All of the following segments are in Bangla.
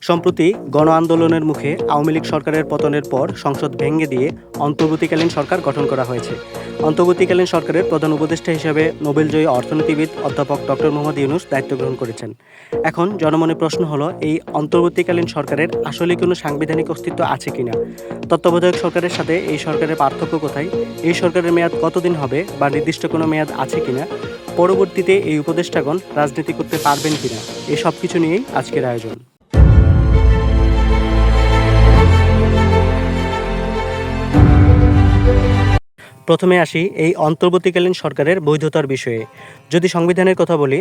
সম্প্রতি গণ আন্দোলনের মুখে আওয়ামী লীগ সরকারের পতনের পর সংসদ ভেঙে দিয়ে অন্তর্বর্তীকালীন সরকার গঠন করা হয়েছে। অন্তর্বর্তীকালীন সরকারের প্রধান উপদেষ্টা হিসেবে নোবেলজয়ী অর্থনীতিবিদ অধ্যাপক ডক্টর মোহাম্মদ ইউনূস দায়িত্ব গ্রহণ করেছেন। এখন জনমনে প্রশ্ন হলো, এই অন্তর্বর্তীকালীন সরকারের আসলে কোনো সাংবিধানিক অস্তিত্ব আছে কিনা? তত্ত্বাবধায়ক সরকারের সাথে এই সরকারের পার্থক্য কোথায়? এই সরকারের মেয়াদ কতদিন হবে বা নির্দিষ্ট কোনো মেয়াদ আছে কিনা? পরবর্তীতে এই উপদেষ্টাগণ রাজনীতি করতে পারবেন কিনা? এই সব কিছু নিয়েই আজকের আয়োজন। প্রথমে আসি এই অন্তর্বর্তীকালীন সরকারের বৈধতার বিষয়ে। যদি সংবিধানের কথা বলি,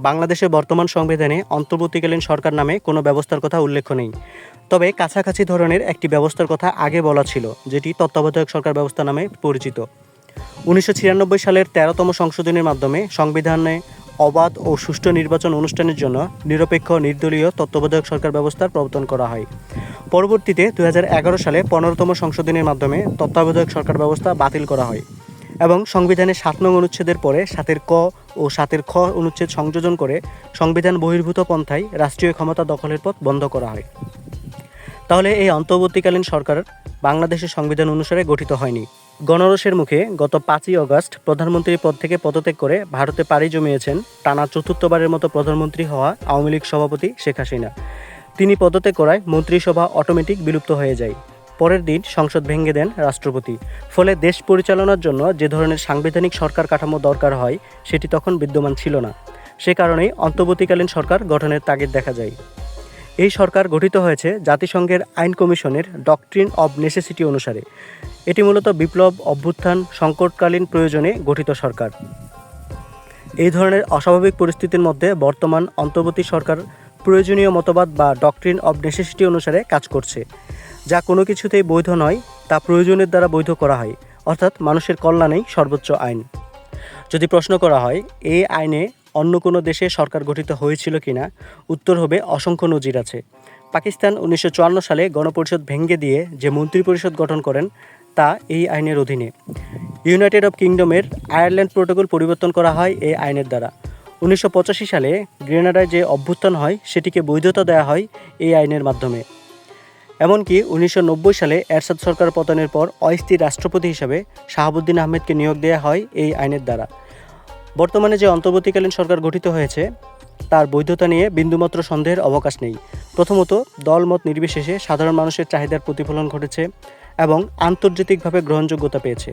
বাংলাদেশের বর্তমান সংবিধানে অন্তর্বর্তীকালীন সরকার নামে কোনো ব্যবস্থার কথা উল্লেখ নেই। তবে কাছাকাছি ধরনের একটি ব্যবস্থার কথা আগে বলা ছিল, যেটি তত্ত্বাবধায়ক সরকার ব্যবস্থা নামে পরিচিত। 1996 সালের 13তম সংশোধনীর মাধ্যমে সংবিধানে অবাধ ও সুষ্ঠু নির্বাচন অনুষ্ঠানের জন্য নিরপেক্ষ নির্দলীয় তত্ত্বাবধায়ক সরকার ব্যবস্থার প্রবর্তন করা হয়। পরবর্তীতে 2011 সালে 15তম সংশোধনীর মাধ্যমে তত্ত্বাবধায়ক সরকার ব্যবস্থা বাতিল করা হয় এবং সংবিধানের 7 নং অনুচ্ছেদের পরে 7 ক ও 7 খ অনুচ্ছেদ সংযোজন করে সংবিধান বহির্ভূত পন্থায় রাষ্ট্রীয় ক্ষমতা দখলের পথ বন্ধ করা হয়। তাহলে এই অন্তর্বর্তীকালীন সরকার বাংলাদেশের সংবিধান অনুসারে গঠিত হয়নি। গণরোষের মুখে গত 5ই আগস্ট প্রধানমন্ত্রীর পদ থেকে পদত্যাগ করে ভারতে পাড়ি জমিয়েছেন টানা চতুর্থবারের মতো প্রধানমন্ত্রী হওয়া আওয়ামী লীগ সভাপতি শেখ হাসিনা। তিনি পদত্যাগ করায় মন্ত্রিসভা অটোমেটিক বিলুপ্ত হয়ে যায়। পরের দিন সংসদ ভেঙে দেন রাষ্ট্রপতি। ফলে দেশ পরিচালনার জন্য যে ধরনের সাংবিধানিক সরকার কাঠামো দরকার হয়, সেটি তখন বিদ্যমান ছিল না। সে কারণেই অন্তর্বর্তীকালীন সরকার গঠনের তাগিদ দেখা যায়। এই সরকার গঠিত হয়েছে জাতিসংঘের আইন কমিশনের ডক্ট্রিন অব নেসেসিটি অনুসারে। এটি মূলত বিপ্লব, অভ্যুত্থান, সংকটকালীন প্রয়োজনে গঠিত সরকার। এই ধরনের অস্বাভাবিক পরিস্থিতির মধ্যে বর্তমান অন্তর্বর্তী সরকার প্রয়োজনীয় মতবাদ বা ডক্ট্রিন অব নেসেসিটি অনুসারে কাজ করছে। যা কোনো কিছুতেই বৈধ নয়, তা প্রয়োজনের দ্বারা বৈধ করা হয়, অর্থাৎ মানুষের কল্যাণেই সর্বোচ্চ আইন। যদি প্রশ্ন করা হয় এই আইনে অন্য কোনো দেশে সরকার গঠিত হয়েছিল কিনা, উত্তর হবে অসংখ্য নজির আছে। পাকিস্তান 1954 সালে গণপরিষদ ভেঙে দিয়ে যে মন্ত্রিপরিষদ গঠন করেন, তা এই আইনের অধীনে। ইউনাইটেড কিংডমের আয়ারল্যান্ড প্রোটোকল পরিবর্তন করা হয় এই আইনের দ্বারা। 1985 সালে গ্রেনাডায় যে অভ্যুত্থান হয়, সেটিকে বৈধতা দেওয়া হয় এই আইনের মাধ্যমে। এমনকি 1990 সালে এরশাদ সরকার পতনের পর অস্থায়ী রাষ্ট্রপতি হিসাবে শাহাবুদ্দিন আহমেদকে নিয়োগ দেওয়া হয় এই আইনের দ্বারা। বর্তমানে যে অন্তর্বর্তীকালীন সরকার গঠিত হয়েছে, তার বৈধতা নিয়ে বিন্দুমাত্র সন্দেহের অবকাশ নেই। প্রথমত, দলমত নির্বিশেষে সাধারণ মানুষের চাহিদার প্রতিফলন ঘটেছে এবং আন্তর্জাতিকভাবে গ্রহণযোগ্যতা পেয়েছে।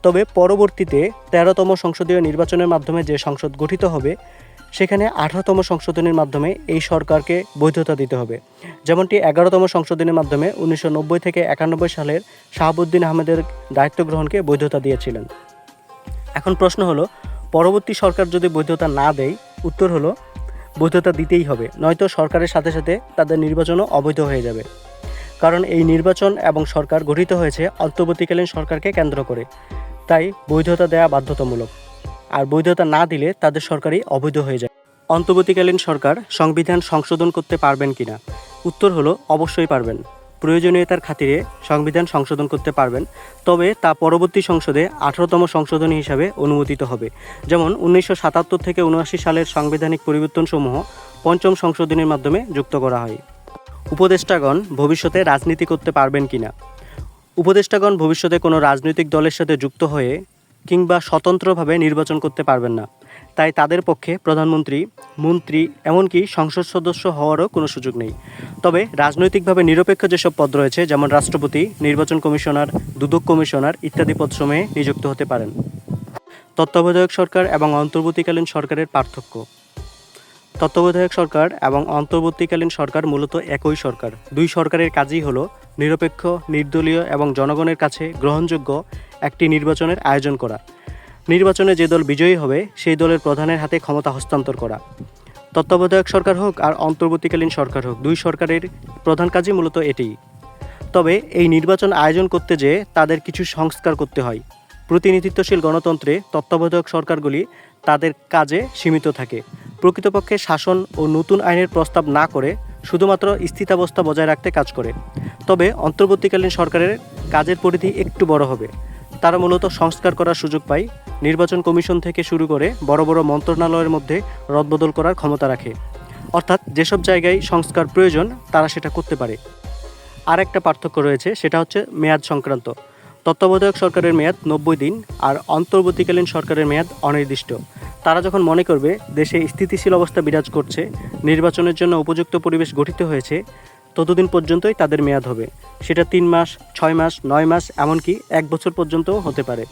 তবে পরবর্তীতে 13তম সংসদীয় নির্বাচনের মাধ্যমে যে সংসদ গঠিত হবে, সেখানে 18তম সংশোধনীর মাধ্যমে এই সরকারকে বৈধতা দিতে হবে, যেমনটি 11তম সংশোধনীর মাধ্যমে 1990 থেকে 91 সালের শাহাবুদ্দিন আহমেদের দায়িত্ব গ্রহণকে বৈধতা দিয়েছিলেন। এখন প্রশ্ন হলো, পরবর্তী সরকার যদি বৈধতা না দেয়, উত্তর হলো বৈধতা দিতেই হবে, নয়তো সরকারের সাথে সাথে তাদের নির্বাচনও অবৈধ হয়ে যাবে। কারণ এই নির্বাচন এবং সরকার গঠিত হয়েছে অন্তর্বর্তীকালীন সরকারকে কেন্দ্র করে, তাই বৈধতা দেওয়া বাধ্যতামূলক। আর বৈধতা না দিলে তাদের সরকারই অবৈধ হয়ে যায়। অন্তর্বর্তীকালীন সরকার সংবিধান সংশোধন করতে পারবেন কিনা? উত্তর হলো অবশ্যই পারবেন। প্রয়োজনীয়তার খাতিরে সংবিধান সংশোধন করতে পারবেন, তবে তা পরবর্তী সংসদে 18তম সংশোধনী হিসাবে অনুমোদিত হবে। যেমন 1977 থেকে 79 সালের সাংবিধানিক পরিবর্তনসমূহ 5ম সংশোধনীর মাধ্যমে যুক্ত করা হয়। উপদেষ্টাগণ ভবিষ্যতে রাজনীতি করতে পারবেন কিনা? উপদেষ্টাগণ ভবিষ্যতে কোনো রাজনৈতিক দলের সাথে যুক্ত হয়ে কিংবা স্বতন্ত্রভাবে নির্বাচন করতে পারবেন না। তাই তাদের পক্ষে প্রধানমন্ত্রী, মন্ত্রী, এমনকি সংসদ সদস্য হওয়ারও কোনো সুযোগ নেই। তবে রাজনৈতিকভাবে নিরপেক্ষ যেসব পদ রয়েছে, যেমন রাষ্ট্রপতি, নির্বাচন কমিশনার, দুদক কমিশনার ইত্যাদি পদসমূহে নিযুক্ত হতে পারেন। তত্ত্বাবধায়ক সরকার এবং অন্তর্বর্তীকালীন সরকারের পার্থক্য। তত্ত্বাবধায়ক সরকার এবং অন্তর্বর্তীকালীন সরকার মূলত একই সরকার। দুই সরকারের কাজই হলো নিরপেক্ষ, নির্দলীয় এবং জনগণের কাছে গ্রহণযোগ্য একটি নির্বাচনের আয়োজন করা। নির্বাচনে যে দল বিজয়ী হবে, সেই দলের প্রধানের হাতে ক্ষমতা হস্তান্তর করা। তত্ত্বাবধায়ক সরকার হোক আর অন্তর্বর্তীকালীন সরকার হোক, দুই সরকারের প্রধান কাজই মূলত এটিই। তবে এই নির্বাচন আয়োজন করতে যেয়ে তাদের কিছু সংস্কার করতে হয়। প্রতিনিধিত্বশীল গণতন্ত্রে তত্ত্বাবধায়ক সরকারগুলি তাদের কাজে সীমিত থাকে। প্রকৃতপক্ষে শাসন ও নতুন আইনের প্রস্তাব না করে শুধুমাত্র স্থিতাবস্থা বজায় রাখতে কাজ করে। তবে অন্তর্বর্তীকালীন সরকারের কাজের পরিধি একটু বড় হবে। তারা মূলত সংস্কার করার সুযোগ পায়। নির্বাচন কমিশন থেকে শুরু করে বড় বড় মন্ত্রণালয়ের মধ্যে রদবদল করার ক্ষমতা রাখে। অর্থাৎ যেসব জায়গায় সংস্কার প্রয়োজন তারা সেটা করতে পারে। আর একটা পার্থক্য রয়েছে, সেটা হচ্ছে মেয়াদ সংক্রান্ত। তত্ত্বাবধায়ক সরকারের মেয়াদ 90 দিন আর অন্তর্বর্তীকালীন সরকারের মেয়াদ অনির্দিষ্ট। তারা যখন মনে করবে দেশে স্থিতিশীল অবস্থা বিরাজ করছে, নির্বাচনের জন্য উপযুক্ত পরিবেশ গঠিত হয়েছে, ততদিন পর্যন্তই তাদের মেয়াদ হবে। সেটা 3 মাস, 6 মাস, 9 মাস, এমনকি 1 বছর পর্যন্তও হতে পারে।